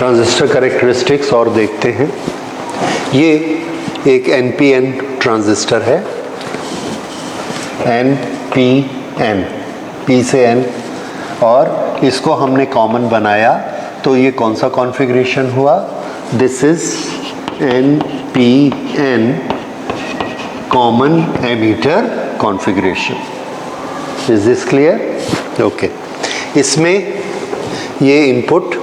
Transistor characteristics और देखते हैं। ये एक NPN ट्रांजिस्टर है, NPN, P से N, और इसको हमने कॉमन बनाया तो ये कौन सा कॉन्फ़िगरेशन हुआ? This is NPN common ammeter configuration. Is this clear? Okay. इसमें ये इनपुट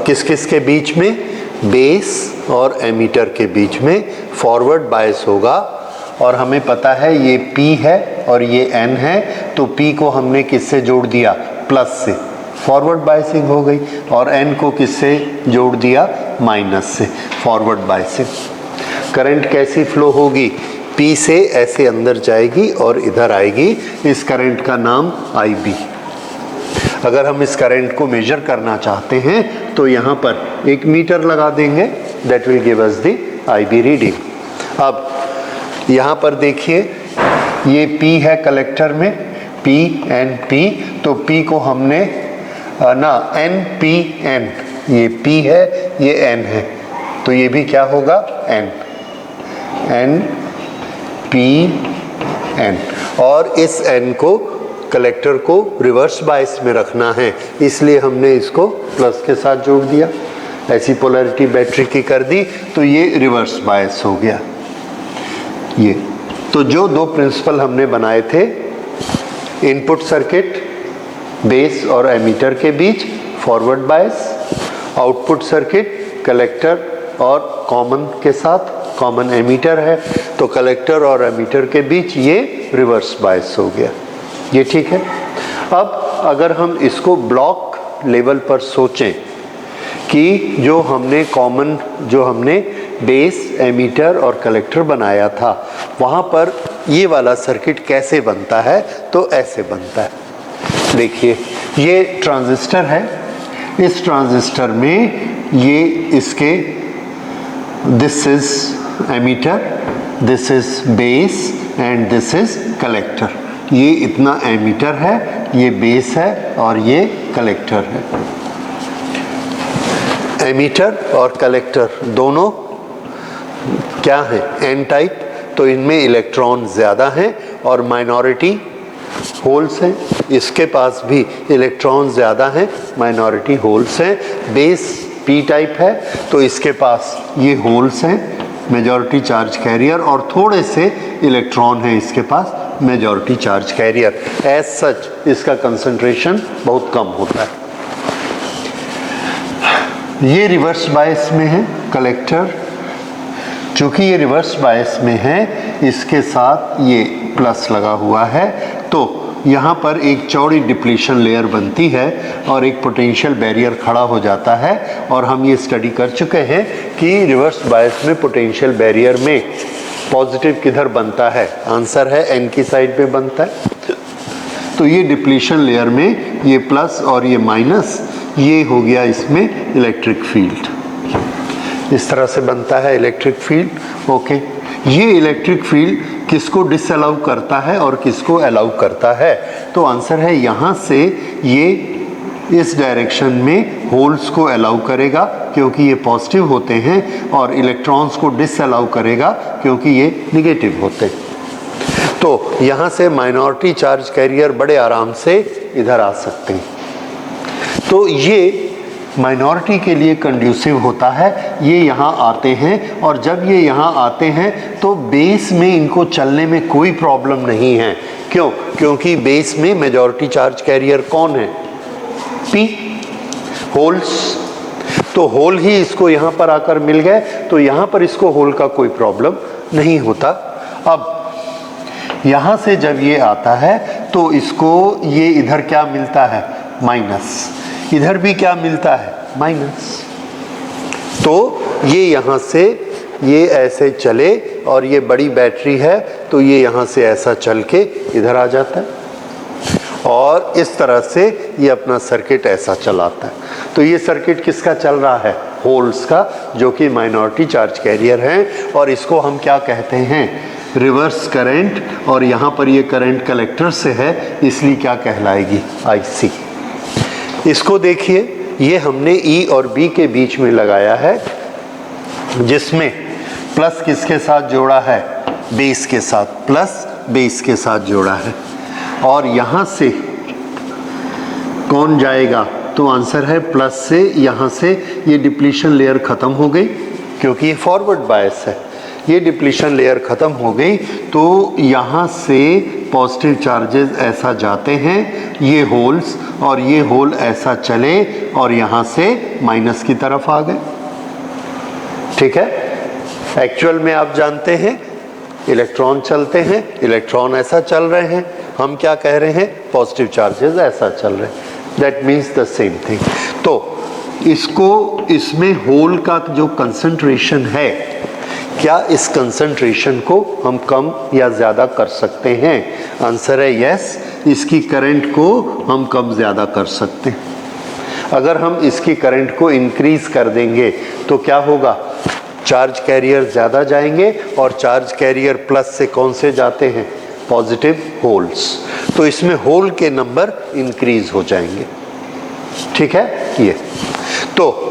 किस किस के बीच में? बेस और एमीटर के बीच में फॉरवर्ड बायस होगा, और हमें पता है ये P है और ये N है, तो P को हमने किससे जोड़ दिया? प्लस से, फॉरवर्ड बायसिंग हो गई, और N को किससे जोड़ दिया? माइनस से, फॉरवर्ड बायसिंग। करंट कैसी फ्लो होगी? P से ऐसे अंदर जाएगी और इधर आएगी। इस करंट का नाम IB। अगर हम इस करंट को मेजर करना चाहते हैं तो यहाँ पर एक मीटर लगा देंगे, that will give us the IB reading. अब यहाँ पर देखिए, ये P है कलेक्टर में, P N P, तो P को हमने NPN, ये P है, ये N है, तो ये भी क्या होगा? NPN। और इस N को, कलेक्टर को रिवर्स बायस में रखना है, इसलिए हमने इसको प्लस के साथ जोड़ दिया। ऐसी पोलैरिटी बैटरी की कर दी तो ये रिवर्स बायस हो गया। ये तो जो दो प्रिंसिपल हमने बनाए थे, इनपुट सर्किट बेस और एमीटर के बीच forward bias, output circuit collector और कॉमन के साथ, कॉमन एमीटर है तो कलेक्टर और एमीटर के बीच ये रिवर्स बायस हो गया। ये ठीक है। अब अगर हम इसको ब्लॉक लेवल पर सोचें कि जो हमने बेस, एमीटर और कलेक्टर बनाया था, वहाँ पर ये वाला सर्किट कैसे बनता है? तो ऐसे बनता है। देखिए, ये ट्रांजिस्टर है, इस ट्रांजिस्टर में ये इसके, this is emitter, this is base and this is collector. ये इतना एमीटर है, ये बेस है और ये कलेक्टर है। एमीटर और कलेक्टर दोनों क्या है? एन टाइप, तो इनमें इलेक्ट्रॉन ज़्यादा हैं और माइनॉरिटी होल्स हैं। इसके पास भी इलेक्ट्रॉन ज़्यादा हैं, माइनॉरिटी होल्स हैं। बेस P टाइप है तो इसके पास ये होल्स हैं, मेजॉरिटी चार्ज कैरियर, और थोड़े से इलेक्ट्रॉन हैं इसके पास, majority charge carrier. As such इसका कंसंट्रेशन बहुत कम होता है। ये रिवर्स बायस में है कलेक्टर, चूँकि ये रिवर्स बायस में है, इसके साथ ये प्लस लगा हुआ है, तो यहाँ पर एक चौड़ी डिप्लीशन लेयर बनती है और एक पोटेंशियल बैरियर खड़ा हो जाता है। और हम ये स्टडी कर चुके हैं कि रिवर्स बायस में पोटेंशियल बैरियर में पॉजिटिव किधर बनता है? आंसर है N की साइड पे बनता है। तो ये डिप्लीशन लेयर में ये प्लस और ये माइनस, ये हो गया इसमें इलेक्ट्रिक फील्ड। इस तरह से बनता है इलेक्ट्रिक फील्ड। ओके, ये इलेक्ट्रिक फील्ड किसको डिसअलाउ करता है और किसको अलाउ करता है? तो आंसर है यहाँ से ये इस डायरेक्शन में होल्स को अलाउ करेगा क्योंकि ये पॉजिटिव होते हैं, और इलेक्ट्रॉन्स को डिसअलाउ करेगा क्योंकि ये निगेटिव होते हैं। तो यहाँ से माइनॉरिटी चार्ज कैरियर बड़े आराम से इधर आ सकते हैं। तो ये माइनॉरिटी के लिए कंड्यूसिव होता है। ये यहाँ आते हैं, और जब ये यहाँ आते हैं तो बेस में इनको चलने में कोई प्रॉब्लम नहीं है। क्यों? क्योंकि बेस में मेजॉरिटी चार्ज कैरियर कौन है? P, holes. तो होल ही इसको यहाँ पर आकर मिल गए, तो यहाँ पर इसको होल का कोई प्रॉब्लम नहीं होता। अब यहाँ से जब ये आता है तो इसको ये इधर क्या मिलता है? माइनस। इधर भी क्या मिलता है? माइनस। तो ये यहाँ से ये ऐसे चले, और ये बड़ी बैटरी है तो ये यहाँ से ऐसा चल के इधर आ जाता है, और इस तरह से ये अपना सर्किट ऐसा चलाता है। तो ये सर्किट किसका चल रहा है? होल्स का, जो कि माइनॉरिटी चार्ज कैरियर हैं, और इसको हम क्या कहते हैं? Reverse current. और यहाँ पर ये करंट कलेक्टर से है, इसलिए क्या कहलाएगी? IC। इसको देखिए, ये हमने E और B के बीच में लगाया है, जिसमें प्लस किसके साथ जोड़ा है, बेस के साथ, प्लस बेस के साथ जोड़ा है। और यहाँ से कौन जाएगा, तो आंसर है प्लस से, यहाँ से ये डिप्लीशन लेयर ख़त्म हो गई क्योंकि ये फॉरवर्ड बायस है, ये डिप्लीशन लेयर ख़त्म हो गई, तो यहाँ से पॉजिटिव चार्जेस ऐसा जाते हैं, ये होल्स, और ये होल ऐसा चले और यहाँ से माइनस की तरफ आ गए। ठीक है, एक्चुअल में आप जानते हैं इलेक्ट्रॉन चलते हैं, इलेक्ट्रॉन ऐसा चल रहे हैं, हम क्या कह रहे हैं, पॉजिटिव चार्जेस ऐसा चल रहे हैं, that means the same thing. तो इसको, इसमें होल का जो कंसंट्रेशन है, क्या इस कंसंट्रेशन को हम कम या ज़्यादा कर सकते हैं, आंसर है यस, इसकी करंट को हम कम ज़्यादा कर सकते हैं। अगर हम इसकी करंट को इंक्रीज कर देंगे तो क्या होगा, चार्ज कैरियर ज़्यादा जाएंगे, और चार्ज कैरियर प्लस से कौन से जाते हैं, पॉजिटिव होल्स, तो इसमें होल के नंबर इंक्रीज हो जाएंगे। ठीक है, ये तो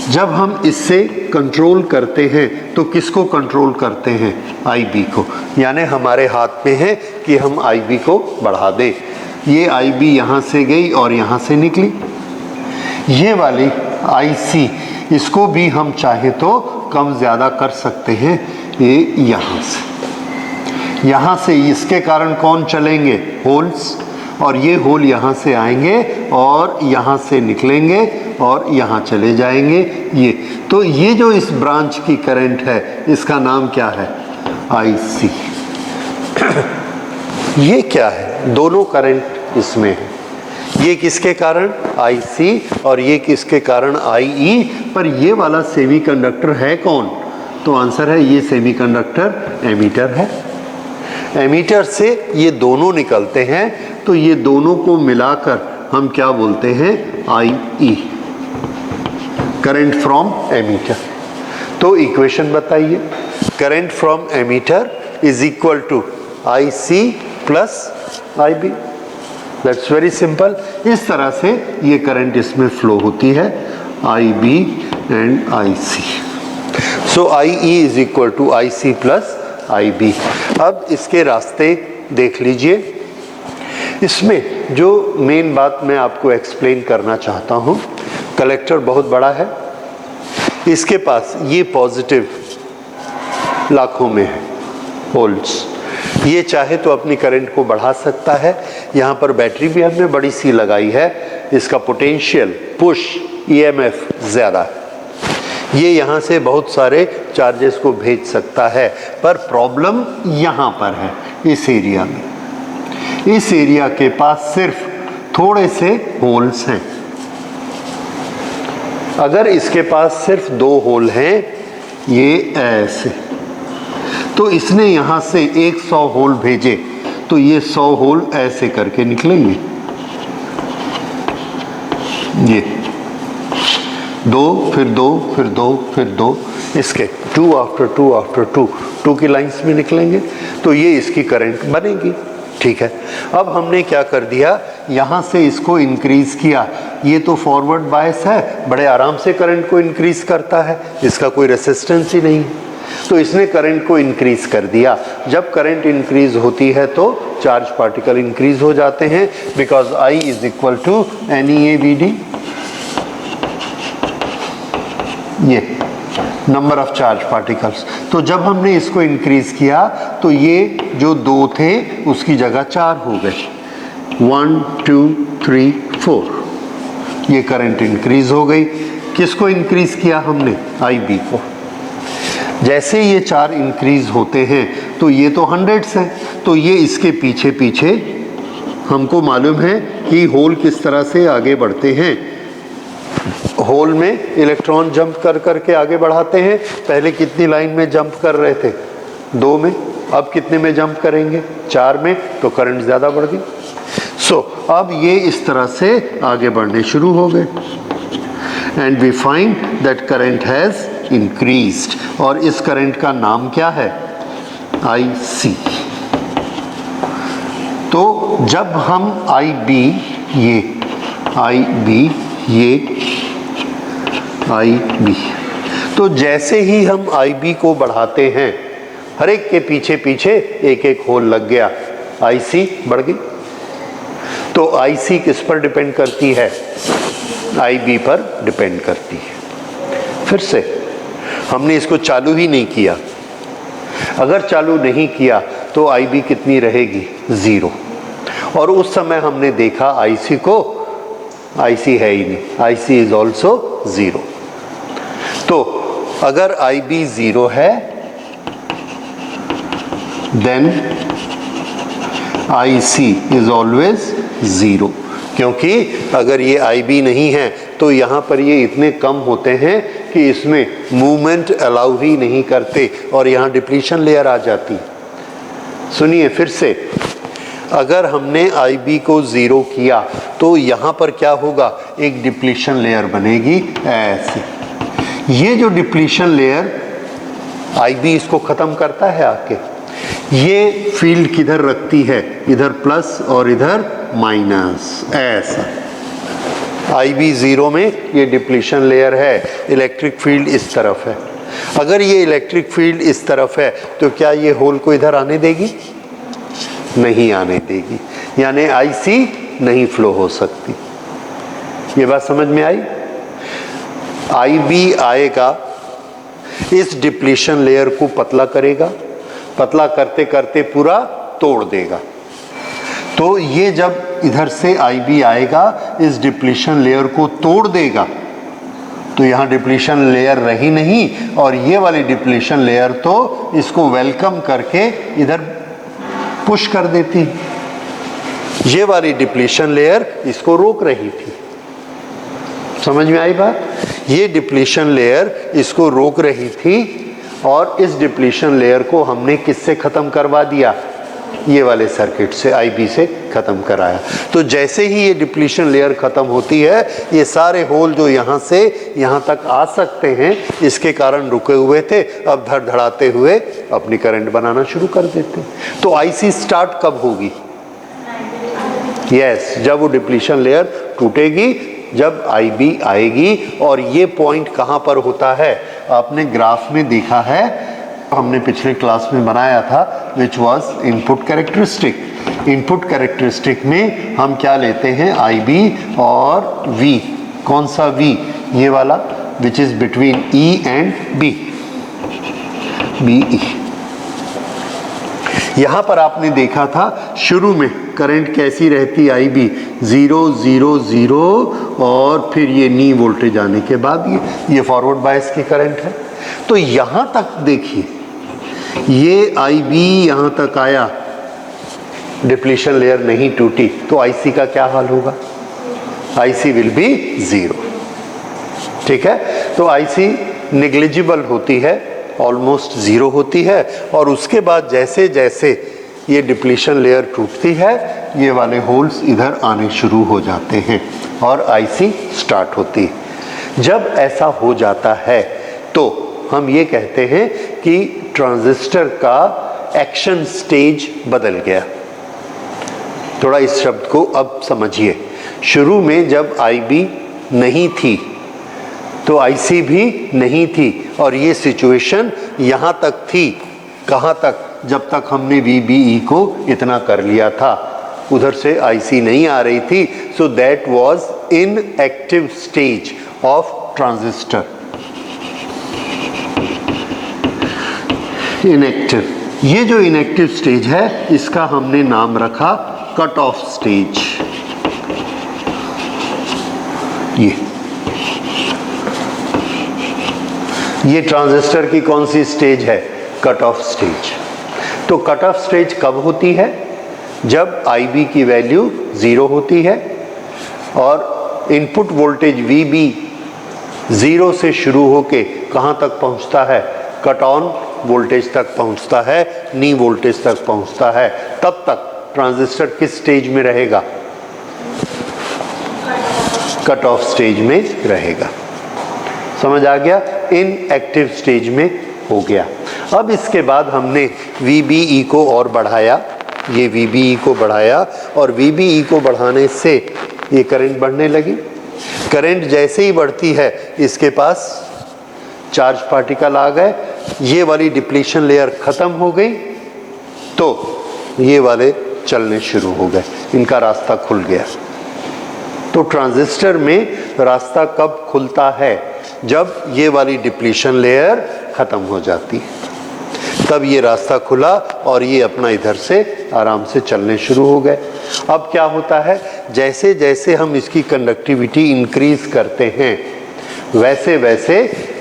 जब हम इससे कंट्रोल करते हैं तो किसको कंट्रोल करते हैं, IB को, यानी हमारे हाथ में है कि हम IB को बढ़ा दें। ये IB यहाँ से गई और यहाँ से निकली, ये वाली IC, इसको भी हम चाहे तो कम ज़्यादा कर सकते हैं, ये यहाँ से इसके कारण कौन चलेंगे, होल्स, और ये होल यहाँ से आएंगे और यहाँ से निकलेंगे और यहाँ चले जाएंगे, ये तो ये जो इस ब्रांच की करंट है इसका नाम क्या है, IC। ये क्या है, दोनों करंट इसमें है, ये किसके कारण, IC, और ये किसके कारण, IE, पर ये वाला सेमीकंडक्टर है कौन, तो आंसर है ये सेमीकंडक्टर एमीटर है। एमीटर से ये दोनों निकलते हैं, तो ये दोनों को मिलाकर हम क्या बोलते हैं, IE, करंट फ्रॉम एमीटर। तो इक्वेशन बताइए, current from emitter is equal to IC plus IB, that's very simple. इस तरह से ये करंट इसमें फ्लो होती है, IB and IC। So IE is equal to IC plus IB। अब इसके रास्ते देख लीजिए, इसमें जो मेन बात मैं आपको एक्सप्लेन करना चाहता हूँ, कलेक्टर बहुत बड़ा है, इसके पास ये पॉजिटिव लाखों में है होल्स, ये चाहे तो अपनी करंट को बढ़ा सकता है। यहाँ पर बैटरी भी हमने बड़ी सी लगाई है, इसका पोटेंशियल पुश EMF ज़्यादा है, ये यहाँ से बहुत सारे चार्जेस को भेज सकता है, पर प्रॉब्लम यहाँ पर है, इस एरिया में, इस एरिया के पास सिर्फ थोड़े से होल्स हैं। अगर इसके पास सिर्फ 2 होल हैं, ये ऐसे, तो इसने यहाँ से 100 होल भेजे, तो ये 100 होल ऐसे करके निकलेंगे, ये 2 फिर 2 फिर 2 फिर 2, इसके 2 आफ्टर 2 आफ्टर 2 की लाइंस में निकलेंगे, तो ये इसकी करंट बनेगी। ठीक है, अब हमने क्या कर दिया, यहाँ से इसको इंक्रीज किया, ये तो फॉरवर्ड बायस है, बड़े आराम से करंट को इंक्रीज करता है, इसका कोई रेसिस्टेंस ही नहीं है, तो इसने करंट को इंक्रीज कर दिया। जब करंट इंक्रीज होती है तो चार्ज पार्टिकल इंक्रीज हो जाते हैं, because I is equal to NeABD, ये नंबर ऑफ चार्ज पार्टिकल्स। तो जब हमने इसको इंक्रीज किया तो ये जो 2 थे उसकी जगह 4 हो गए, 1 2 3 4, ये करंट इंक्रीज हो गई। किसको इंक्रीज किया हमने, IB को। जैसे ये 4 इंक्रीज होते हैं तो ये तो 100s हैं, तो ये इसके पीछे पीछे, हमको मालूम है कि होल किस तरह से आगे बढ़ते हैं, होल में इलेक्ट्रॉन जंप कर करके आगे बढ़ाते हैं। पहले कितनी लाइन में जंप कर रहे थे, 2 में, अब कितने में जंप करेंगे, 4 में, तो करंट ज़्यादा बढ़ गई। सो अब ये इस तरह से आगे बढ़ने शुरू हो गए, and we find that current has increased, और इस करंट का नाम क्या है, IC। तो जब हम IB, ये IB। तो जैसे ही हम IB को बढ़ाते हैं, हर एक के पीछे पीछे एक एक होल लग गया, IC बढ़ गई। तो IC किस पर डिपेंड करती है? IB पर डिपेंड करती है। फिर से हमने इसको चालू ही नहीं किया। अगर चालू नहीं किया तो IB कितनी रहेगी? 0। और उस समय हमने देखा IC को, IC है ही नहीं, IC इज ऑल्सो 0। तो अगर IB 0 है देन IC इज ऑलवेज 0, क्योंकि अगर ये IB नहीं है तो यहाँ पर ये इतने कम होते हैं कि इसमें मूवमेंट अलाउ ही नहीं करते और यहाँ डिप्लीशन लेयर आ जाती। सुनिए फिर से, अगर हमने IB को 0 किया तो यहाँ पर क्या होगा? एक डिप्लीशन लेयर बनेगी ऐसे। ये जो डिप्लीशन लेयर IB इसको ख़त्म करता है आके, ये फील्ड किधर रखती है? इधर प्लस और इधर माइनस, ऐसा। IB 0 में ये डिप्लीशन लेयर है, इलेक्ट्रिक फील्ड इस तरफ है। अगर ये इलेक्ट्रिक फील्ड इस तरफ है तो क्या ये होल को इधर आने देगी? नहीं आने देगी, यानी IC नहीं फ्लो हो सकती। ये बात समझ में आई? IB आएगा, इस डिप्लीशन लेयर को पतला करेगा, पतला करते करते पूरा तोड़ देगा। तो ये जब इधर से IB आएगा, इस डिप्लीशन लेयर को तोड़ देगा, तो यहाँ डिप्लीशन लेयर रही नहीं, और ये वाली डिप्लीशन लेयर तो इसको वेलकम करके इधर पुश कर देती। ये वाली डिप्लीशन लेयर इसको रोक रही थी। समझ में आई बात? ये डिप्लीशन लेयर इसको रोक रही थी और इस डिप्लीशन लेयर को हमने किससे ख़त्म करवा दिया? ये वाले सर्किट से, IB से ख़त्म कराया। तो जैसे ही ये डिप्लीशन लेयर ख़त्म होती है, ये सारे होल जो यहाँ से यहाँ तक आ सकते हैं, इसके कारण रुके हुए थे, अब धड़धड़ाते हुए अपनी करंट बनाना शुरू कर देते। तो IC स्टार्ट कब होगी? यस, जब वो डिप्लीशन लेयर टूटेगी, जब IB आएगी। और ये पॉइंट कहाँ पर होता है? आपने ग्राफ में देखा है, हमने पिछले क्लास में बनाया था, which was input characteristic. Input characteristic में हम क्या लेते हैं? IB और V। कौन सा V? ये वाला, which is between E and B, BE। यहाँ पर आपने देखा था शुरू में करंट कैसी रहती? IB 0 0 0, और फिर ये नी वोल्टेज आने के बाद ये फॉरवर्ड बायस की करंट है। तो यहाँ तक देखिए, ये IB यहाँ तक आया, डिप्लीशन लेयर नहीं टूटी, तो IC का क्या हाल होगा? IC will be 0। ठीक है, तो IC नेग्लिजिबल होती है, ऑलमोस्ट 0 होती है, और उसके बाद जैसे जैसे ये डिप्लीशन लेयर टूटती है, ये वाले होल्स इधर आने शुरू हो जाते हैं और IC स्टार्ट होती है। जब ऐसा हो जाता है तो हम ये कहते हैं कि ट्रांजिस्टर का एक्शन स्टेज बदल गया। थोड़ा इस शब्द को अब समझिए। शुरू में जब IB नहीं थी तो IC भी नहीं थी, और ये सिचुएशन यहाँ तक थी। कहाँ तक? जब तक हमने VBE को इतना कर लिया था, उधर से IC नहीं आ रही थी। So that was inactive stage of transistor. Inactive, ये जो इनएक्टिव स्टेज है, इसका हमने नाम रखा कट ऑफ स्टेज। ये ट्रांजिस्टर की कौन सी स्टेज है? Cut off stage. तो कट ऑफ स्टेज कब होती है? जब IB की वैल्यू 0 होती है और इनपुट वोल्टेज VB 0 से शुरू होके कहाँ तक पहुँचता है? कट ऑन वोल्टेज तक पहुँचता है, नी वोल्टेज तक पहुँचता है। तब तक ट्रांजिस्टर किस स्टेज में रहेगा? कट ऑफ स्टेज में रहेगा। समझ आ गया? इनएक्टिव स्टेज में हो गया। अब इसके बाद हमने VBE को और बढ़ाया, ये VBE को बढ़ाया, और VBE को बढ़ाने से ये करंट बढ़ने लगी। करंट जैसे ही बढ़ती है इसके पास चार्ज पार्टिकल आ गए, ये वाली डिप्लीशन लेयर खत्म हो गई तो ये वाले चलने शुरू हो गए, इनका रास्ता खुल गया। तो ट्रांजिस्टर में रास्ता कब खुलता है? जब ये वाली डिप्लीशन लेयर खत्म हो जाती है, तब ये रास्ता खुला और ये अपना इधर से आराम से चलने शुरू हो गए। अब क्या होता है, जैसे जैसे हम इसकी कंडक्टिविटी इंक्रीज करते हैं वैसे वैसे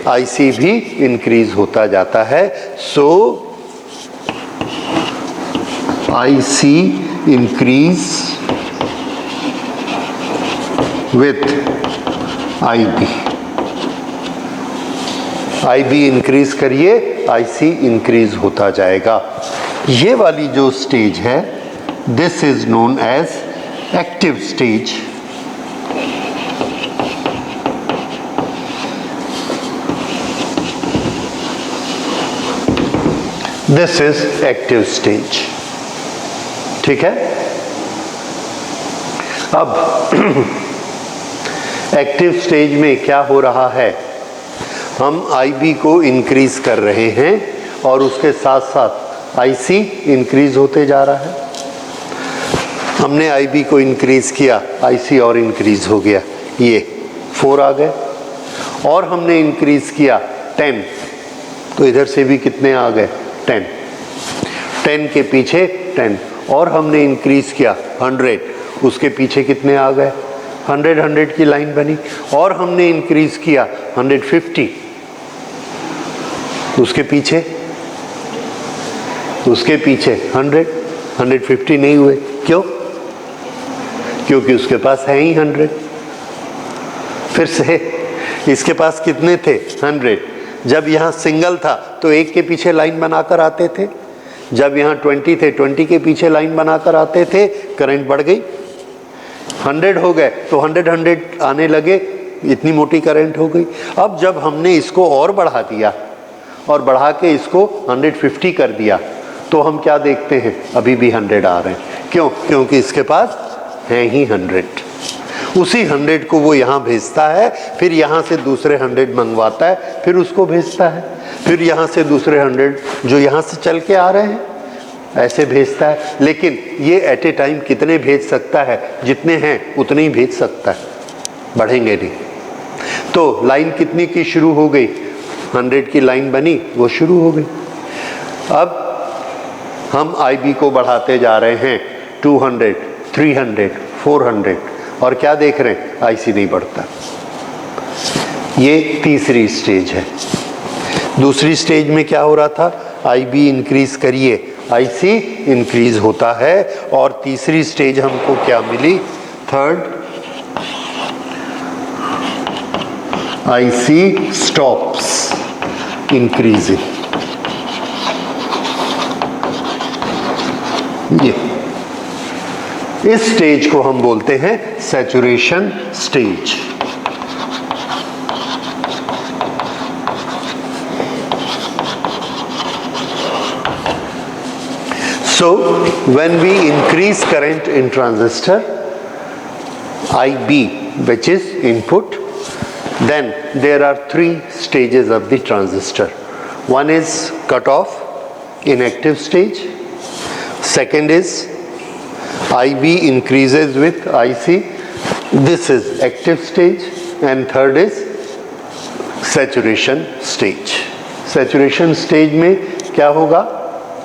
आईसी भी इंक्रीज होता जाता है। So IC increase with IB. IB increase करिए, आईसी इंक्रीज होता जाएगा। ये वाली जो स्टेज है this is known as active stage. This is active stage. ठीक है। अब एक्टिव स्टेज में क्या हो रहा है, हम IB को इंक्रीज कर रहे हैं और उसके साथ साथ IC इंक्रीज होते जा रहा है। हमने IB को इंक्रीज किया, IC और इंक्रीज हो गया, ये 4 आ गए। और हमने इंक्रीज किया 10, तो इधर से भी कितने आ गए 10, 10 के पीछे 10। और हमने इंक्रीज किया 100, उसके पीछे कितने आ गए 100, 100 की लाइन बनी। और हमने इंक्रीज किया 150, उसके पीछे 100, 150 नहीं हुए। क्यों? क्योंकि उसके पास है ही 100। फिर से इसके पास कितने थे 100। जब यहाँ सिंगल था तो एक के पीछे लाइन बनाकर आते थे, जब यहाँ 20 थे 20 के पीछे लाइन बनाकर आते थे, करंट बढ़ गई 100 हो गए तो 100 आने लगे, इतनी मोटी करंट हो गई। अब जब हमने इसको और बढ़ा दिया और बढ़ा के इसको 150 कर दिया तो हम क्या देखते हैं, अभी भी 100 आ रहे हैं। क्यों? क्योंकि इसके पास है ही 100। उसी 100 को वो यहाँ भेजता है, फिर यहाँ से दूसरे 100 मंगवाता है, फिर उसको भेजता है, फिर यहाँ से दूसरे 100 जो यहाँ से चल के आ रहे हैं ऐसे भेजता है। लेकिन ये एट ए टाइम कितने भेज सकता है, जितने हैं उतने ही भेज सकता है, बढ़ेंगे नहीं। तो लाइन कितनी की शुरू हो गई, 100 की लाइन बनी, वो शुरू हो गई। अब हम IB को बढ़ाते जा रहे हैं 200, 300, 400 और क्या देख रहे हैं, IC नहीं बढ़ता। ये तीसरी स्टेज है। दूसरी स्टेज में क्या हो रहा था, IB इंक्रीज करिए, IC इंक्रीज होता है। और तीसरी स्टेज हमको क्या मिली, थर्ड, IC स्टॉप्स इंक्रीजिंग। ये इस स्टेज को हम बोलते हैं saturation stage. So when we increase current in transistor IB, which is input, then there are 3 stages of the transistor. One is cut off, inactive stage. Second is IB increases with IC, this is active stage. And third is saturation stage. Saturation stage में क्या होगा,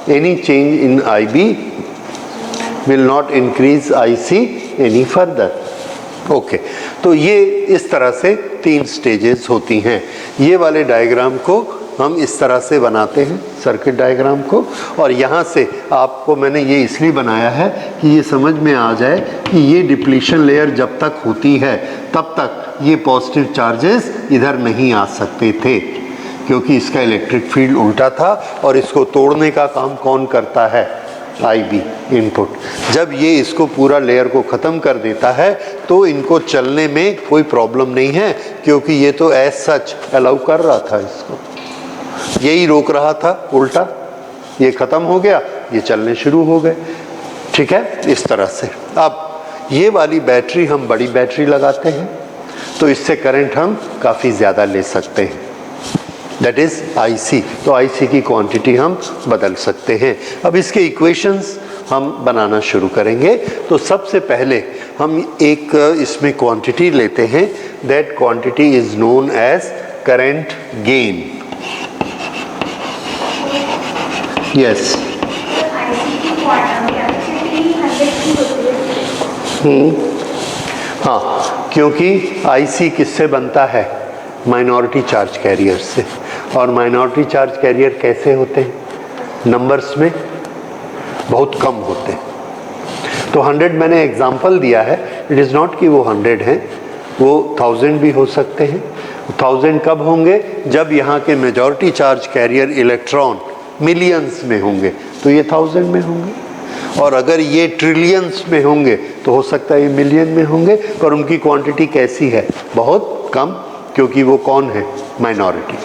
any change in IB will not increase IC any further. Okay, तो ये इस तरह से 3 stages होती हैं। ये वाले डायग्राम को हम इस तरह से बनाते हैं, सर्किट डायग्राम को। और यहाँ से आपको मैंने ये इसलिए बनाया है कि ये समझ में आ जाए कि ये डिप्लीशन लेयर जब तक होती है तब तक ये पॉजिटिव चार्जेस इधर नहीं आ सकते थे, क्योंकि इसका इलेक्ट्रिक फील्ड उल्टा था। और इसको तोड़ने का काम कौन करता है, IB इनपुट। जब ये इसको पूरा लेयर को ख़त्म कर देता है तो इनको चलने में कोई प्रॉब्लम नहीं है, क्योंकि ये तो एज सच अलाउ कर रहा था, इसको यही रोक रहा था उल्टा। ये ख़त्म हो गया, ये चलने शुरू हो गए। ठीक है, इस तरह से। अब ये वाली बैटरी हम बड़ी बैटरी लगाते हैं, तो इससे करंट हम काफ़ी ज़्यादा ले सकते हैं, दैट इज़ IC। तो IC की क्वांटिटी हम बदल सकते हैं। अब इसके इक्वेशंस हम बनाना शुरू करेंगे। तो सबसे पहले हम एक इसमें क्वांटिटी लेते हैं, that quantity is known as current gain. Yes, हाँ, क्योंकि IC किससे बनता है? माइनॉरिटी चार्ज कैरियर से। और माइनॉरिटी चार्ज कैरियर कैसे होते हैं? नंबर्स में बहुत कम होते हैं। तो 100 मैंने एग्जांपल दिया है, इट इज़ नॉट कि वो 100 हैं, वो 1000 भी हो सकते हैं। 1000 कब होंगे? जब यहाँ के majority charge career electron millions में होंगे, तो ये 1000 में होंगे। और अगर ये ट्रिलियंस में होंगे तो हो सकता है ये मिलियन में होंगे। पर उनकी क्वांटिटी कैसी है? बहुत कम, क्योंकि वो कौन है? माइनॉरिटी।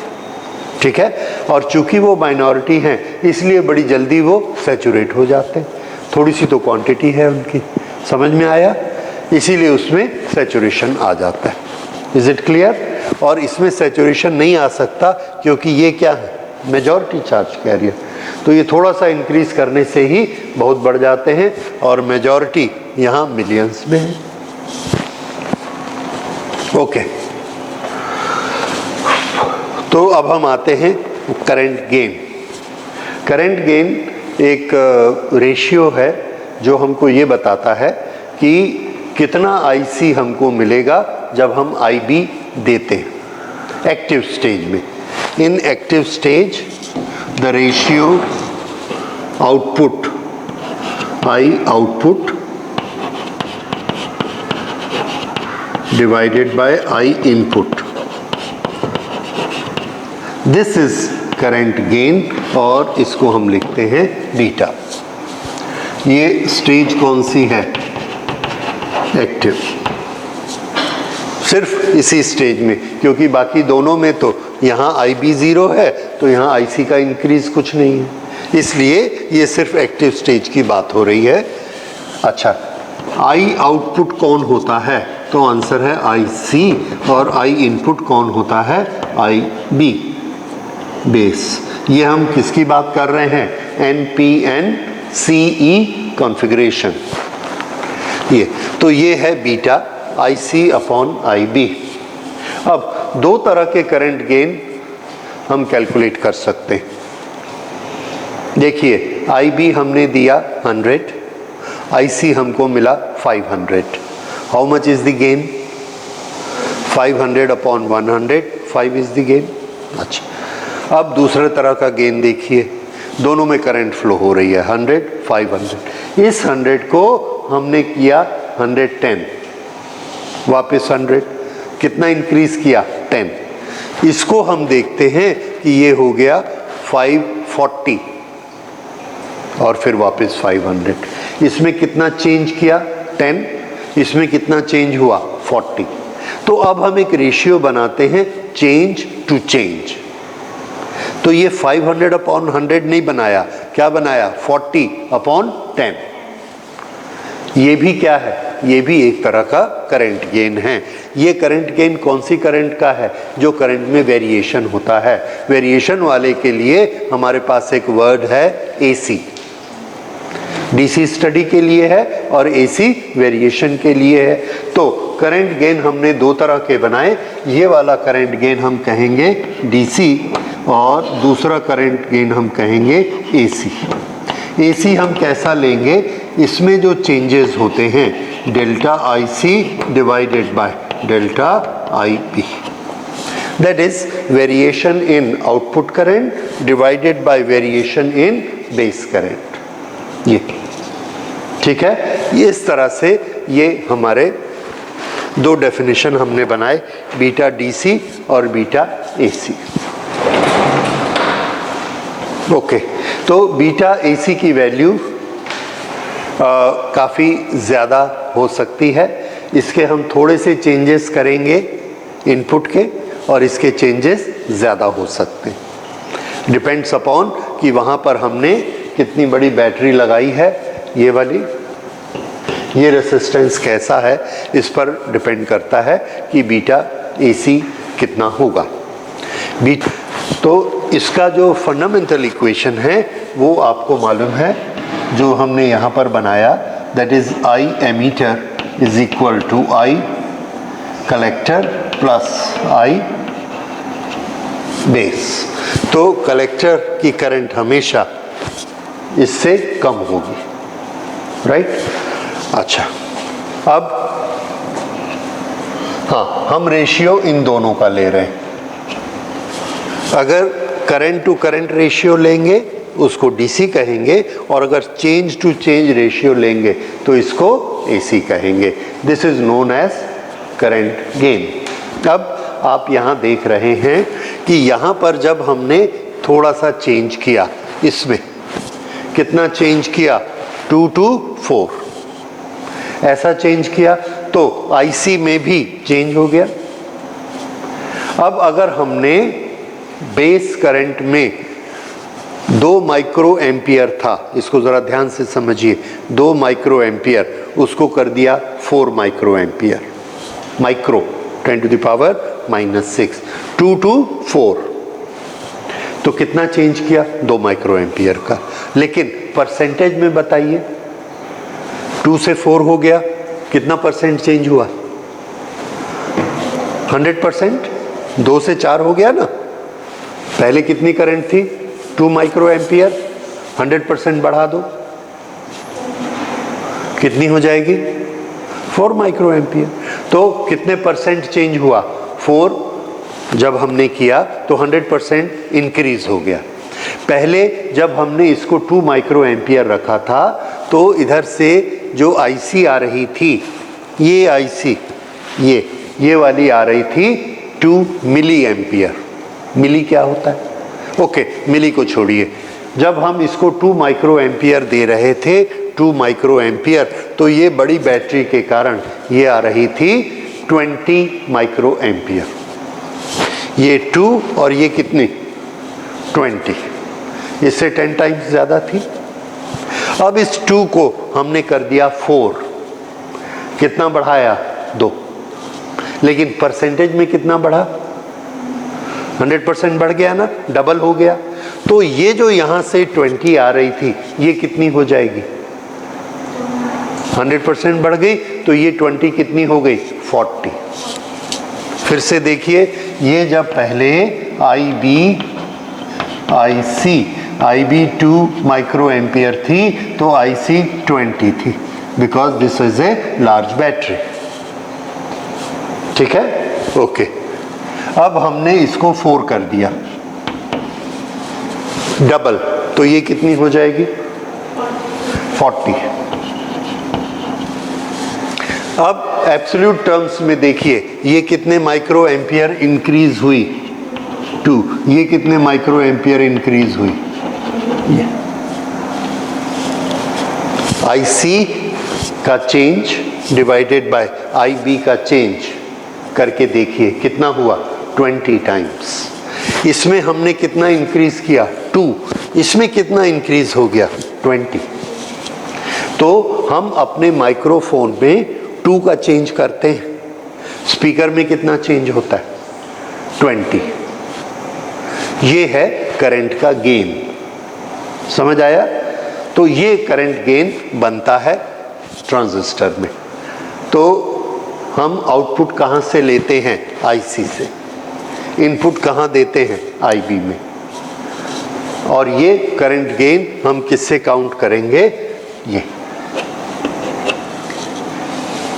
ठीक है। और चूंकि वो माइनॉरिटी हैं, इसलिए बड़ी जल्दी वो सैचुरेट हो जाते हैं। थोड़ी सी तो क्वांटिटी है उनकी, समझ में आया? इसीलिए उसमें सैचुरेशन आ जाता है। Is it clear? और इसमें सैचुरेशन नहीं आ सकता क्योंकि ये क्या है? Majority charge career. तो ये थोड़ा सा इंक्रीज करने से ही बहुत बढ़ जाते हैं, और मेजॉरिटी यहाँ मिलियंस में है। ओके, तो अब हम आते हैं करंट गेन। करंट गेन एक रेशियो है जो हमको ये बताता है कि कितना IC हमको मिलेगा जब हम IB देते हैं एक्टिव स्टेज में। इन active stage the ratio output I output divided by I input, this is current gain, और इसको हम लिखते हैं बीटा। ये स्टेज कौन सी है? एक्टिव। सिर्फ इसी स्टेज में, क्योंकि बाकी दोनों में तो यहाँ IB 0 है, तो यहाँ IC का इंक्रीज कुछ नहीं है, इसलिए ये सिर्फ एक्टिव स्टेज की बात हो रही है। अच्छा, I आउटपुट कौन होता है? तो आंसर है IC, और I इनपुट कौन होता है? IB base. ये हम किसकी बात कर रहे हैं? NPN-CE configuration. ये है बीटा IC अपॉन IB। अब दो तरह के करंट गेन हम कैलकुलेट कर सकते हैं। देखिए, IB हमने दिया 100, IC हमको मिला 500। How much is the gain? 500 upon 100, 5 is the gain. अच्छा, अब दूसरे तरह का गेन देखिए, दोनों में करंट फ्लो हो रही है, 100, 500। इस 100 को हमने किया 110, वापस 100, कितना इंक्रीज किया? 10। इसको हम देखते हैं कि ये हो गया 540, और फिर वापस 500। इसमें कितना चेंज किया? 10। इसमें कितना चेंज हुआ? 40। तो अब हम एक रेशियो बनाते हैं, चेंज टू चेंज। तो ये 500 अपॉन 100 नहीं बनाया, क्या बनाया? 40 अपॉन 10। ये भी क्या है? ये भी एक तरह का करंट गेन है। ये करंट गेन कौन सी करंट का है? जो करंट में वेरिएशन होता है। वेरिएशन वाले के लिए हमारे पास एक वर्ड है AC। DC स्टडी के लिए है और AC वेरिएशन के लिए है। तो करंट गेन हमने दो तरह के बनाए। ये वाला करंट गेन हम कहेंगे DC, और दूसरा करंट गेन हम कहेंगे AC। AC हम कैसा लेंगे? इसमें जो चेंजेस होते हैं, delta IC divided by delta IB, that is variation in output current divided by variation in base current. ये ठीक है। ये इस तरह से ये हमारे दो डेफिनेशन हमने बनाए, बीटा DC और बीटा AC। ओके, तो बीटा AC की वैल्यू काफ़ी ज़्यादा हो सकती है। इसके हम थोड़े से चेंजेस करेंगे इनपुट के, और इसके चेंजेस ज़्यादा हो सकते हैं। डिपेंड्स अपॉन कि वहाँ पर हमने कितनी बड़ी बैटरी लगाई है। ये वाली, ये रेसिस्टेंस कैसा है इस पर डिपेंड करता है कि बीटा AC कितना होगा। बीटा तो इसका जो फंडामेंटल इक्वेशन है वो आपको मालूम है, जो हमने यहाँ पर बनाया, that is I emitter is equal to I collector plus I base. तो कलेक्टर की करंट हमेशा इससे कम होगी, राइट? अच्छा, अब हाँ, हम रेशियो इन दोनों का ले रहे हैं। अगर करंट टू करंट रेशियो लेंगे उसको DC कहेंगे, और अगर चेंज टू चेंज रेशियो लेंगे तो इसको AC कहेंगे। This is known as current gain. अब आप यहाँ देख रहे हैं कि यहाँ पर जब हमने थोड़ा सा चेंज किया, इसमें कितना चेंज किया, 2 to 4 ऐसा चेंज किया तो IC में भी चेंज हो गया। अब अगर हमने बेस करंट में 2 माइक्रो एम्पियर था, इसको ज़रा ध्यान से समझिए, 2 माइक्रो एम्पियर, उसको कर दिया 4 micro ampere, micro 10 to the power -6, 2 to 4, तो कितना चेंज किया, 2 माइक्रो एम्पियर का। लेकिन परसेंटेज में बताइए, 2 से 4 हो गया, कितना परसेंट चेंज हुआ, 100%। 2 से 4 हो गया ना, पहले कितनी करंट थी, 2 माइक्रो एम्पियर, 100% बढ़ा दो, कितनी हो जाएगी, 4 माइक्रो एम्पियर। तो कितने परसेंट चेंज हुआ, 4 जब हमने किया तो 100% इंक्रीज हो गया। पहले जब हमने इसको 2 माइक्रो एम्पियर रखा था तो इधर से जो IC आ रही थी, ये IC, ये वाली आ रही थी 2 मिली एम्पियर। मिली क्या होता है, ओके, मिली को छोड़िए। जब हम इसको 2 माइक्रो एम्पियर दे रहे थे, 2 माइक्रो एम्पियर, तो ये बड़ी बैटरी के कारण ये आ रही थी 20 माइक्रो एम्पियर। ये 2 और ये कितनी, 20, इससे 10 टाइम्स ज़्यादा थी। अब इस 2 को हमने कर दिया 4, कितना बढ़ाया, 2, लेकिन परसेंटेज में कितना बढ़ा, 100% बढ़ गया ना, डबल हो गया। तो ये जो यहाँ से 20 आ रही थी, ये कितनी हो जाएगी, 100% बढ़ गई, तो ये 20 कितनी हो गई, 40। फिर से देखिए, ये जब पहले IB 2 माइक्रो एम्पियर थी तो IC 20 थी, because this is a large battery, ठीक है, ओके। अब हमने इसको 4 कर दिया, डबल, तो ये कितनी हो जाएगी, 40। अब एब्सोल्यूट टर्म्स में देखिए, ये कितने माइक्रो एम्पियर इंक्रीज हुई, 2, ये कितने माइक्रो एम्पियर इंक्रीज हुई, IC का चेंज डिवाइडेड बाय IB का चेंज करके देखिए कितना हुआ, 20 टाइम्स। इसमें हमने कितना इंक्रीज किया, 2, इसमें कितना इंक्रीज हो गया, 20। तो हम अपने माइक्रोफोन में 2 का चेंज करते हैं, स्पीकर में कितना चेंज होता है, 20। ये है करंट का गेन, समझ आया? तो ये करंट गेन बनता है ट्रांजिस्टर में। तो हम आउटपुट कहाँ से लेते हैं, IC से, इनपुट कहाँ देते हैं, IB में, और ये करंट गेन हम किससे काउंट करेंगे, ये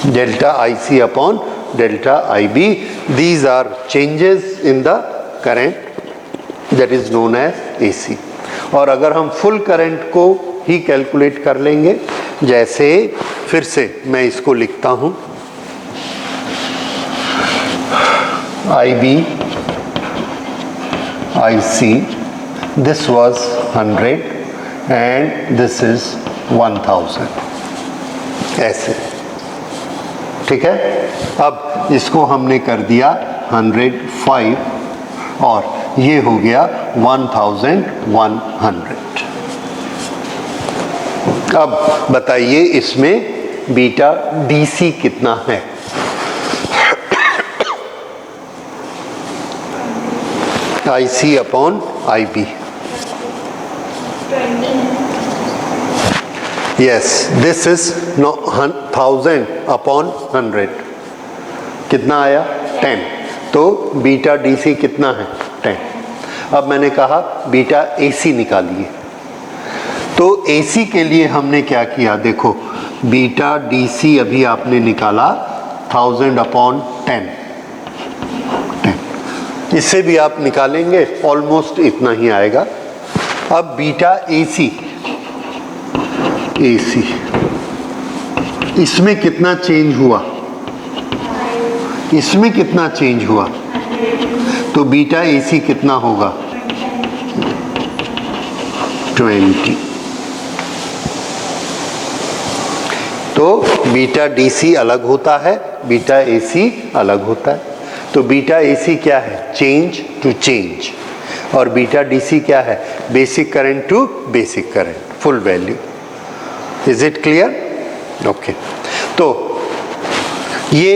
delta IC upon delta IB। these are changes in the current that is known as AC। और अगर हम फुल करंट को ही कैलकुलेट कर लेंगे, जैसे फिर से मैं इसको लिखता हूँ, IB IC, this was 100 and this is 1000, ऐसे, ठीक है। अब इसको हमने कर दिया 105 और ये हो गया 1100। अब बताइए इसमें बीटा डीसी कितना है। IC upon IB। Yes, this is 1000 upon 100 कितना आया 10। तो बीटा डीसी कितना है 10। अब मैंने कहा बीटा AC निकालिए। तो AC के लिए हमने क्या किया, देखो बीटा डीसी अभी आपने निकाला 1000 अपॉन 10। इससे भी आप निकालेंगे ऑलमोस्ट इतना ही आएगा। अब बीटा AC इसमें कितना चेंज हुआ, इसमें कितना चेंज हुआ, तो बीटा AC कितना होगा 20। तो बीटा DC अलग होता है, बीटा AC अलग होता है। तो बीटा AC क्या है, चेंज टू चेंज, और बीटा DC क्या है, basic current to basic current, full value. Is it clear? Okay. तो ये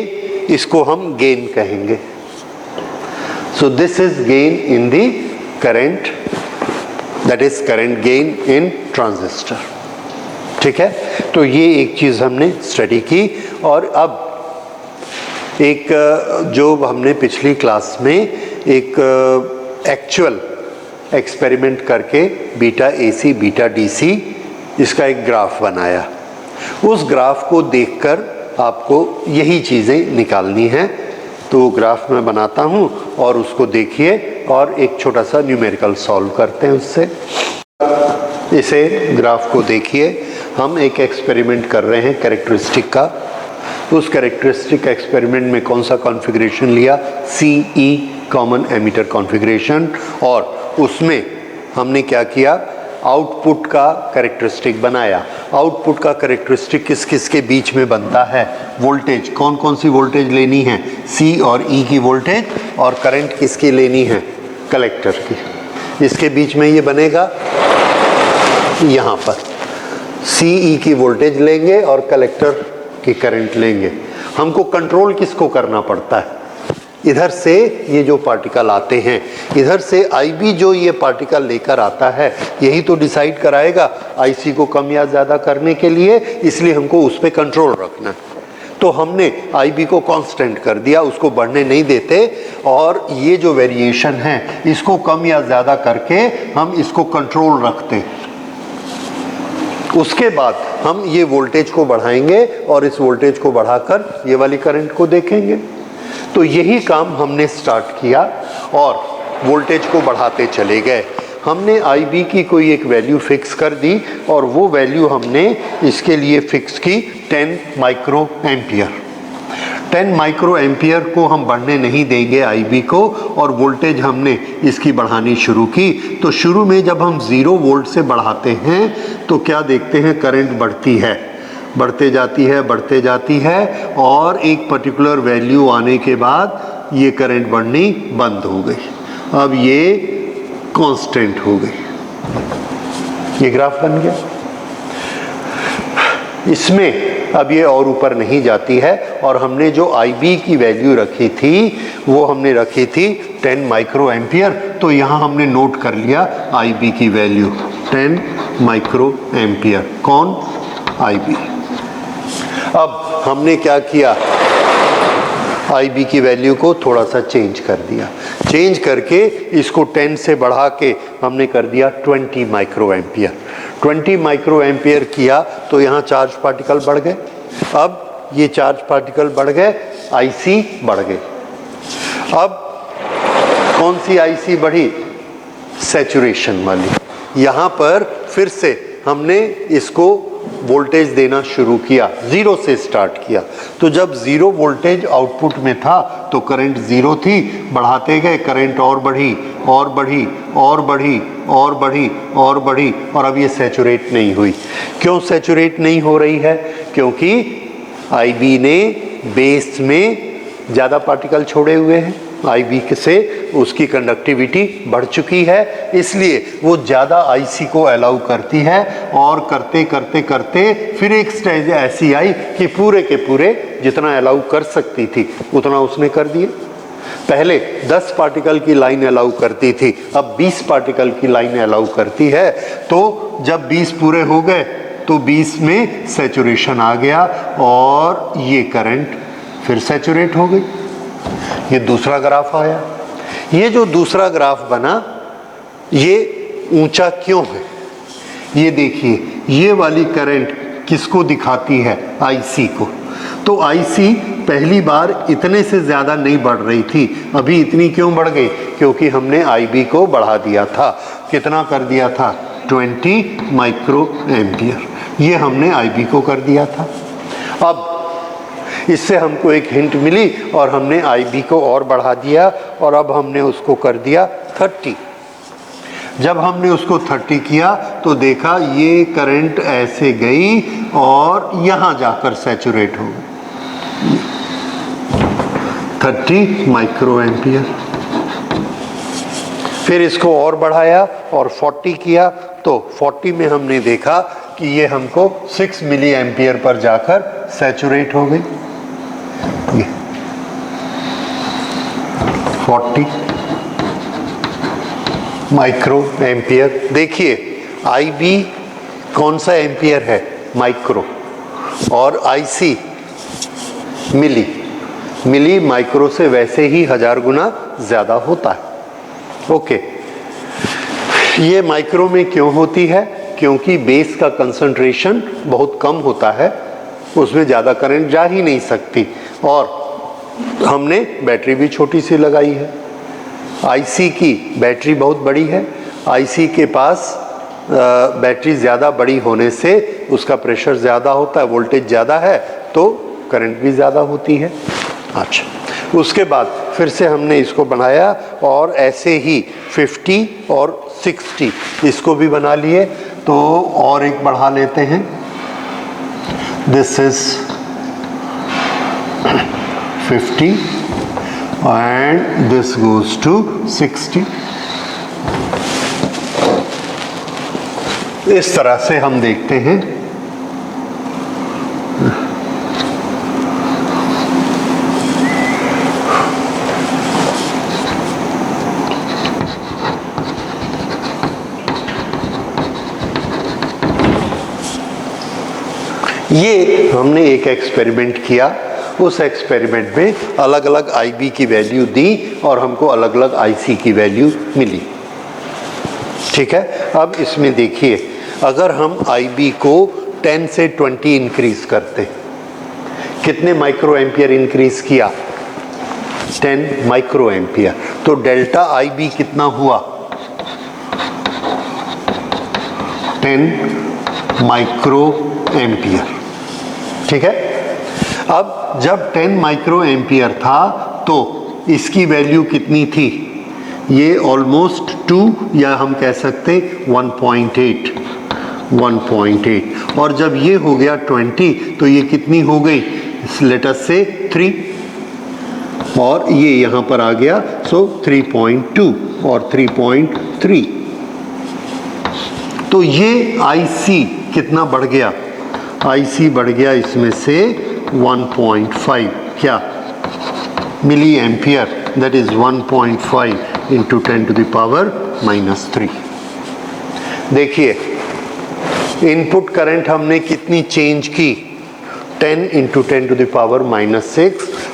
इसको हम गेन कहेंगे। So this is gain in the current, that is current gain in transistor. ठीक है, तो ये एक चीज हमने स्टडी की। और अब एक जो हमने पिछली क्लास में एक एक्चुअल एक्सपेरिमेंट करके बीटा AC बीटा DC इसका एक ग्राफ बनाया, उस ग्राफ को देखकर आपको यही चीज़ें निकालनी हैं। तो वो ग्राफ मैं बनाता हूँ और उसको देखिए और एक छोटा सा न्यूमेरिकल सॉल्व करते हैं उससे। इसे ग्राफ को देखिए, हम एक एक्सपेरिमेंट कर रहे हैं कैरेक्टरिस्टिक का। उस कैरेक्टरिस्टिक एक्सपेरिमेंट में कौन सा कॉन्फ़िगरेशन लिया, CE कॉमन एमिटर कॉन्फ़िगरेशन। और उसमें हमने क्या किया, आउटपुट का कैरेक्टरिस्टिक बनाया। आउटपुट का कैरेक्टरिस्टिक किस किस के बीच में बनता है, वोल्टेज कौन कौन सी वोल्टेज लेनी है, C और E की वोल्टेज, और करंट किसकी लेनी है, कलेक्टर की। इसके बीच में ये बनेगा, यहाँ पर CE की वोल्टेज लेंगे और कलेक्टर की करंट लेंगे। हमको कंट्रोल किसको करना पड़ता है, इधर से ये जो पार्टिकल आते हैं, इधर से IB जो ये पार्टिकल लेकर आता है, यही तो डिसाइड कराएगा IC को कम या ज़्यादा करने के लिए। इसलिए हमको उस पर कंट्रोल रखना है। तो हमने IB को कांस्टेंट कर दिया, उसको बढ़ने नहीं देते, और ये जो वेरिएशन है इसको कम या ज़्यादा करके हम इसको कंट्रोल रखते। उसके बाद हम ये वोल्टेज को बढ़ाएंगे और इस वोल्टेज को बढ़ाकर ये वाली करंट को देखेंगे। तो यही काम हमने स्टार्ट किया और वोल्टेज को बढ़ाते चले गए। हमने IB की कोई एक वैल्यू फिक्स कर दी और वो वैल्यू हमने इसके लिए फिक्स की 10 माइक्रो एम्पियर। 10 माइक्रो एम्पियर को हम बढ़ने नहीं देंगे IB को, और वोल्टेज हमने इसकी बढ़ानी शुरू की। तो शुरू में जब हम 0 वोल्ट से बढ़ाते हैं तो क्या देखते हैं, करंट बढ़ती है, बढ़ते जाती है, बढ़ते जाती है, और एक पर्टिकुलर वैल्यू आने के बाद ये करंट बढ़नी बंद हो गई। अब ये कांस्टेंट हो गई। ये ग्राफ बन गया। इसमें अब ये और ऊपर नहीं जाती है, और हमने जो IB की वैल्यू रखी थी वो हमने रखी थी 10 माइक्रो एम्पियर। तो यहाँ हमने नोट कर लिया IB की वैल्यू 10 माइक्रो एम्पियर। कौन, IB। अब हमने क्या किया, IB की वैल्यू को थोड़ा सा चेंज कर दिया। चेंज करके इसको 10 से बढ़ा के हमने कर दिया 20 माइक्रो एम्पियर। 20 माइक्रो एम्पियर किया तो यहाँ चार्ज पार्टिकल बढ़ गए। अब ये चार्ज पार्टिकल बढ़ गए, IC बढ़ गए। अब कौन सी IC बढ़ी, सैचुरेशन वाली। यहाँ पर फिर से हमने इसको वोल्टेज देना शुरू किया, 0 से स्टार्ट किया। तो जब 0 वोल्टेज आउटपुट में था तो करंट 0 थी, बढ़ाते गए, करंट और बढ़ी और बढ़ी और बढ़ी और बढ़ी और बढ़ी, और अब ये सैचुरेट नहीं हुई। क्यों सैचुरेट नहीं हो रही है, क्योंकि IB ने बेस में ज़्यादा पार्टिकल छोड़े हुए हैं, IB से उसकी कंडक्टिविटी बढ़ चुकी है, इसलिए वो ज़्यादा IC को अलाउ करती है और करते करते करते फिर एक स्टेज ऐसी आई कि पूरे के पूरे जितना अलाउ कर सकती थी उतना उसने कर दिया। पहले 10 पार्टिकल की लाइन अलाउ करती थी, अब 20 पार्टिकल की लाइन अलाउ करती है। तो जब 20 पूरे हो गए तो 20 में सैचुरेशन आ गया और ये करंट फिर सैचुरेट हो गई। ये दूसरा ग्राफ आया। ये जो दूसरा ग्राफ बना ये ऊंचा क्यों है? ये देखिए, ये वाली करंट किसको दिखाती है? IC को। तो IC पहली बार इतने से ज़्यादा नहीं बढ़ रही थी, अभी इतनी क्यों बढ़ गई? क्योंकि हमने IB को बढ़ा दिया था। कितना कर दिया था? 20 माइक्रो एम्पियर। ये हमने IB को कर दिया था। अब इससे हमको एक हिंट मिली और हमने IB को और बढ़ा दिया और अब हमने उसको कर दिया 30। जब हमने उसको 30 किया तो देखा ये करंट ऐसे गई और यहाँ जाकर सैचुरेट हो गई 30 माइक्रो एम्पियर। फिर इसको और बढ़ाया और 40 किया तो 40 में हमने देखा कि ये हमको 6 मिली एम्पियर पर जाकर सैचुरेट हो गई। ये 40 माइक्रो एम्पियर। देखिए IB कौन सा एम्पियर है? माइक्रो। और IC मिली। मिली माइक्रो से वैसे ही 1000 गुना ज़्यादा होता है। ओके, ये माइक्रो में क्यों होती है? क्योंकि बेस का कंसंट्रेशन बहुत कम होता है, उसमें ज़्यादा करंट जा ही नहीं सकती और हमने बैटरी भी छोटी सी लगाई है। IC की बैटरी बहुत बड़ी है। IC के पास बैटरी ज़्यादा बड़ी होने से उसका प्रेशर ज़्यादा होता है, वोल्टेज ज़्यादा है तो करंट भी ज़्यादा होती है। अच्छा, उसके बाद फिर से हमने इसको बनाया और ऐसे ही 50 और 60 इसको भी बना लिए। तो और एक बढ़ा लेते हैं। This is 50 and this goes to 60। इस तरह से हम देखते हैं। ये हमने एक एक्सपेरिमेंट किया, उस एक्सपेरिमेंट में अलग अलग IB की वैल्यू दी और हमको अलग अलग IC की वैल्यू मिली। ठीक है, अब इसमें देखिए, अगर हम IB को 10 से 20 इंक्रीज करते, कितने माइक्रो एम्पियर इंक्रीज किया? 10 माइक्रो एम्पियर। तो डेल्टा IB कितना हुआ? 10 माइक्रो एम्पियर। ठीक है, अब जब 10 माइक्रो एम्पियर था तो इसकी वैल्यू कितनी थी? ये ऑलमोस्ट 2 या हम कह सकते 1.8। और जब ये हो गया 20 तो ये कितनी हो गई? लेट अस से 3 और ये यहाँ पर आ गया, सो 3.2 और 3.3। तो ये IC कितना बढ़ गया? IC बढ़ गया इसमें से 1.5 क्या? Milli ampere, that is 1.5 into 10 to the power -3। देखिए इनपुट करंट हमने कितनी चेंज की? 10 इंटू 10 टू द पावर -6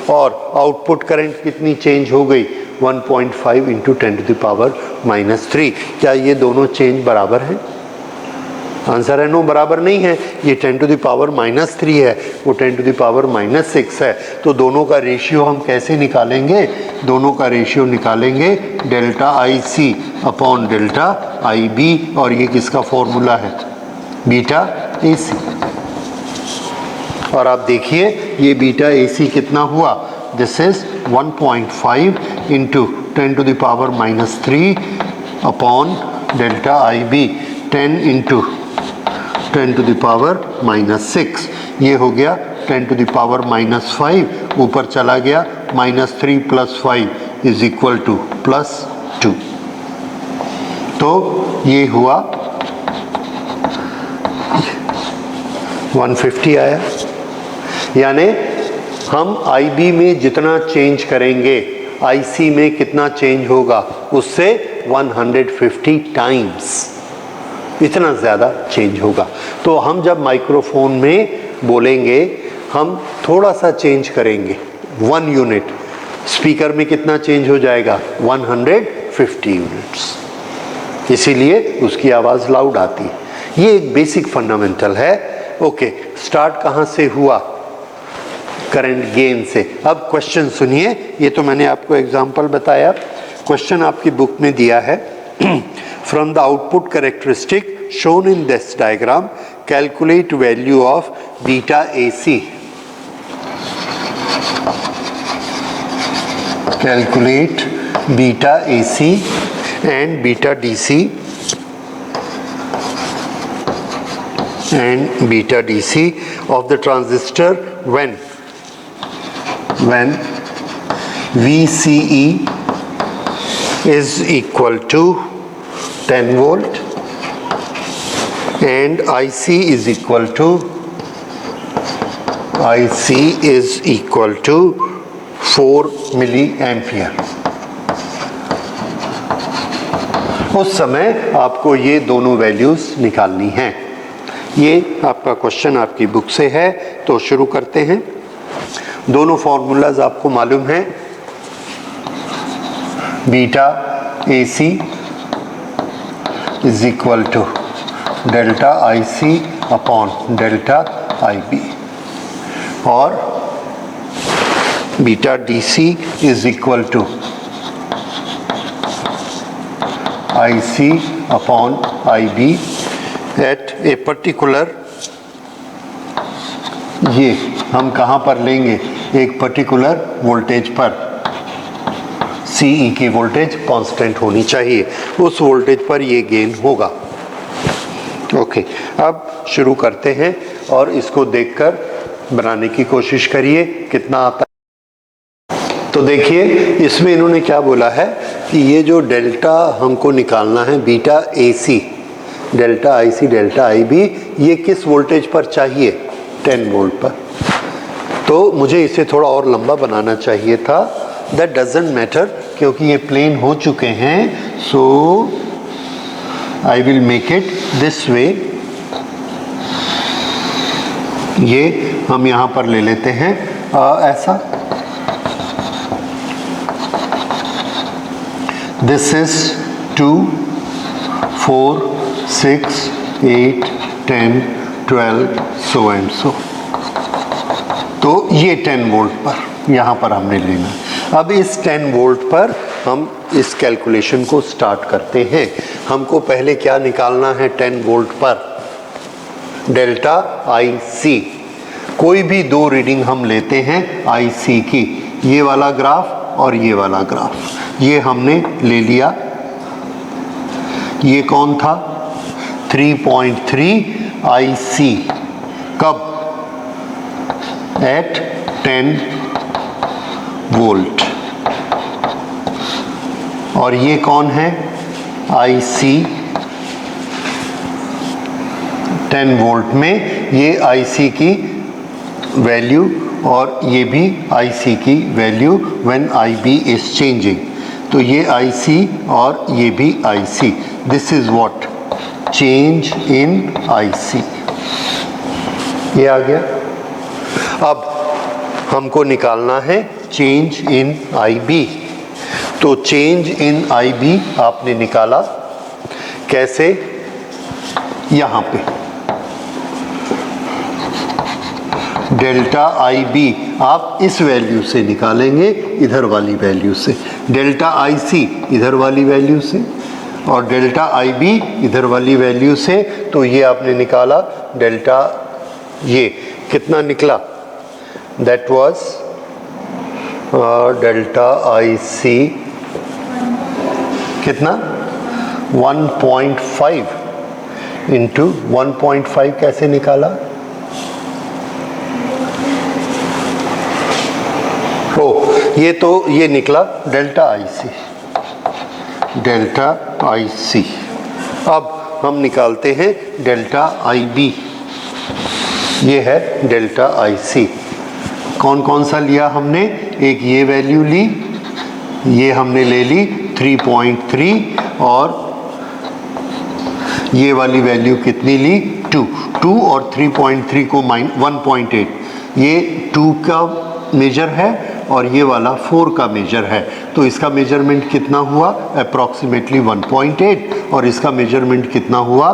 और आउटपुट करंट कितनी चेंज हो गई? 1.5 इंटू 10 टू द पावर -3। क्या ये दोनों चेंज बराबर हैं? आंसर है नो, बराबर नहीं है। ये 10 टू द पावर -3 है, वो 10 टू द पावर -6 है। तो दोनों का रेशियो हम कैसे निकालेंगे? दोनों का रेशियो निकालेंगे delta IC upon delta IB, और ये किसका फॉर्मूला है? Beta AC। और आप देखिए ये बीटा AC कितना हुआ? This is 1.5 into 10 to the power -3 upon delta IB 10 into 10 to the power -6। ये हो गया 10 टू द पावर -5, ऊपर चला गया -3 + 5, इज इक्वल टू +2। तो ये हुआ 150 आया, यानी हम IB में जितना चेंज करेंगे IC में कितना चेंज होगा, उससे 150 टाइम्स इतना ज़्यादा चेंज होगा। तो हम जब माइक्रोफोन में बोलेंगे हम थोड़ा सा चेंज करेंगे 1 यूनिट, स्पीकर में कितना चेंज हो जाएगा 150 यूनिट्स, इसीलिए उसकी आवाज़ लाउड आती है। ये एक बेसिक फंडामेंटल है। ओके, स्टार्ट कहाँ से हुआ, करंट गेन से। अब क्वेश्चन सुनिए, ये तो मैंने आपको एग्जांपल बताया। क्वेश्चन आपकी बुक में दिया है, from the output characteristic shown in this diagram calculate value of beta AC, calculate beta AC and beta DC and beta DC of the transistor when VCE is equal to 10 volt and IC is equal to 4 milliampere। उस समय आपको ये दोनों values निकालनी हैं। ये आपका question आपकी बुक से है, तो शुरू करते हैं। दोनों फॉर्मूलाज आपको मालूम हैं, beta AC is equal to delta IC upon delta IB और beta DC is equal to IC upon IB at a particular, ये हम कहाँ पर लेंगे, एक पर्टिकुलर वोल्टेज पर। CE की वोल्टेज कांस्टेंट होनी चाहिए, उस वोल्टेज पर ये गेन होगा। ओके, अब शुरू करते हैं और इसको देखकर बनाने की कोशिश करिए कितना आता है। तो देखिए इसमें इन्होंने क्या बोला है कि ये जो डेल्टा हमको निकालना है beta AC, delta IC, delta IB, ये किस वोल्टेज पर चाहिए, 10 वोल्ट पर। तो मुझे इसे थोड़ा और लंबा बनाना चाहिए था, दैट डजंट मैटर क्योंकि ये प्लेन हो चुके हैं। So I will make it this way. ये हम यहाँ पर ले लेते हैं ऐसा, This is 2, 4, 6, 8, 10, 12, so and so। तो ये 10 वोल्ट पर यहाँ पर हमने लेना है। अब इस 10 वोल्ट पर हम इस कैलकुलेशन को स्टार्ट करते हैं। हमको पहले क्या निकालना है 10 वोल्ट पर, डेल्टा IC। कोई भी दो रीडिंग हम लेते हैं IC की, ये वाला ग्राफ और ये वाला ग्राफ, ये हमने ले लिया। ये कौन था, 3.3 IC, कब, एट 10 वोल्ट। और ये कौन है, IC 10 वोल्ट में, ये IC की वैल्यू और ये भी IC की value when IB is changing. तो ये IC और ये भी IC, this is what, change in IC। ये आ गया। अब हमको निकालना है चेंज इन IB। तो चेंज इन IB आपने निकाला कैसे, यहाँ पे डेल्टा IB आप इस वैल्यू से निकालेंगे, इधर वाली वैल्यू से, डेल्टा IC इधर वाली वैल्यू से और डेल्टा IB इधर वाली वैल्यू से। तो ये आपने निकाला डेल्टा, ये कितना निकला, दैट वाज डेल्टा IC कितना 1.5 इंटू 1.5 कैसे निकाला, ये निकला डेल्टा आईसी, डेल्टा आईसी। अब हम निकालते हैं डेल्टा आईबी, ये है डेल्टा आईसी। कौन कौन सा लिया हमने, एक ये वैल्यू ली, ये हमने ले ली 3.3, और ये वाली वैल्यू कितनी ली 2 और 3.3 को 1.8, ये 2 का मेजर है और ये वाला 4 का मेजर है, तो इसका मेजरमेंट कितना हुआ अप्रॉक्सीमेटली 1.8 और इसका मेजरमेंट कितना हुआ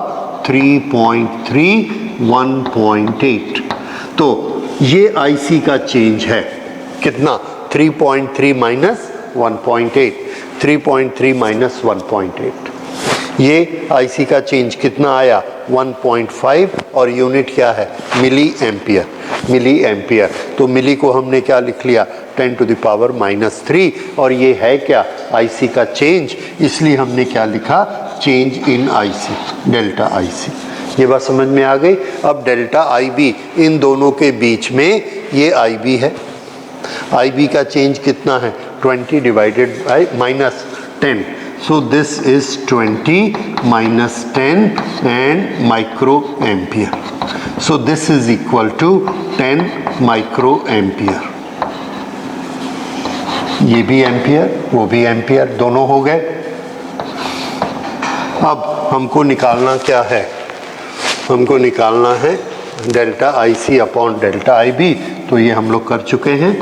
3.3 1.8। तो ये आईसी का चेंज है कितना 3.3 माइनस 1.8, 3.3 माइनस 1.8, ये आईसी का चेंज कितना आया 1.5 और यूनिट क्या है मिली एम्पियर, मिली एम्पियर। तो मिली को हमने क्या लिख लिया 10⁻³ और ये है क्या आईसी का चेंज, इसलिए हमने क्या लिखा change in IC, delta IC. ये बात समझ में आ गई। अब डेल्टा आईबी, इन दोनों के बीच में ये आईबी है, आईबी का चेंज कितना है 20 divided by -10, so this is 20 minus 10 and microampere, so this is equal to 10 microampere। ये भी एम्पियर वो भी एम्पियर, दोनों हो गए। अब हमको निकालना क्या है, हमको निकालना है delta IC upon delta IB, तो ये हम लोग कर चुके हैं।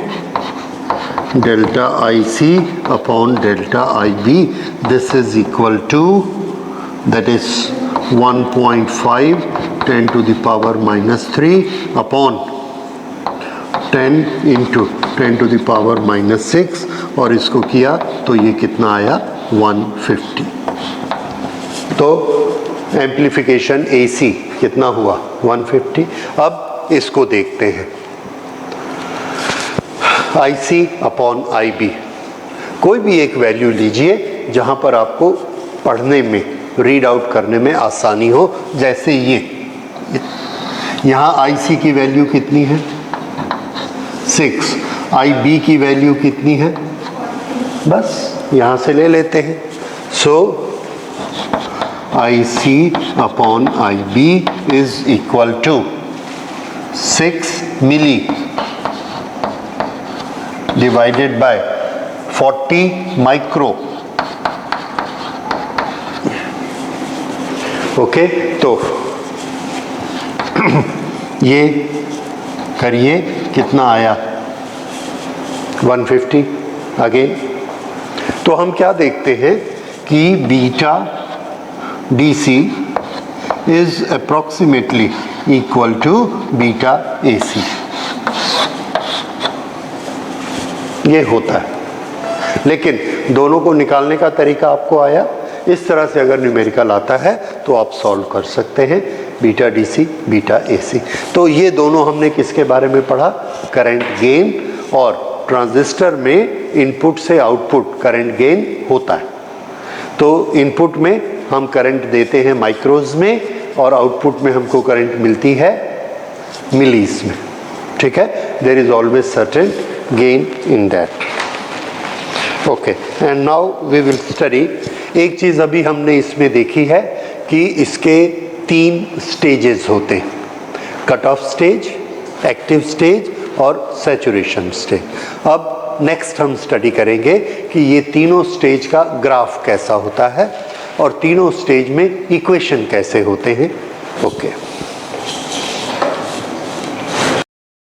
Delta IC upon delta IB, this is equal to, that is 1.5 10⁻³ upon 10 into 10⁻⁻6 और इसको किया तो ये कितना आया 150। तो एम्प्लीफिकेशन एसी कितना हुआ 150। अब इसको देखते हैं आईसी अपॉन आईबी, कोई भी एक वैल्यू लीजिए जहां पर आपको पढ़ने में रीड आउट करने में आसानी हो। जैसे ये यहाँ आईसी की वैल्यू कितनी है 6, आईबी की वैल्यू कितनी है, बस यहाँ से ले लेते हैं। So IC upon IB is equal to 6 milli divided by 40 micro. Okay, तो ये करिए कितना आया 150 अगेन। तो हम क्या देखते हैं कि beta DC is approximately equal to beta AC, ये होता है। लेकिन दोनों को निकालने का तरीका आपको आया, इस तरह से अगर न्यूमेरिकल आता है तो आप सॉल्व कर सकते हैं, बीटा डीसी बीटा एसी। तो ये दोनों हमने किसके बारे में पढ़ा, करंट गेन, और ट्रांजिस्टर में इनपुट से आउटपुट करंट गेन होता है। तो इनपुट में हम करंट देते हैं माइक्रोज में और आउटपुट में हमको करंट मिलती है मिलीज में, ठीक है। There is always certain gain in that. Okay, and now we will study. एक चीज़ अभी हमने इसमें देखी है कि इसके 3 स्टेजेस होते हैं, cut off stage, active stage और सैचुरेशन स्टेज। अब नेक्स्ट हम स्टडी करेंगे कि ये तीनों स्टेज का ग्राफ कैसा होता है और तीनों स्टेज में इक्वेशन कैसे होते हैं। ओके।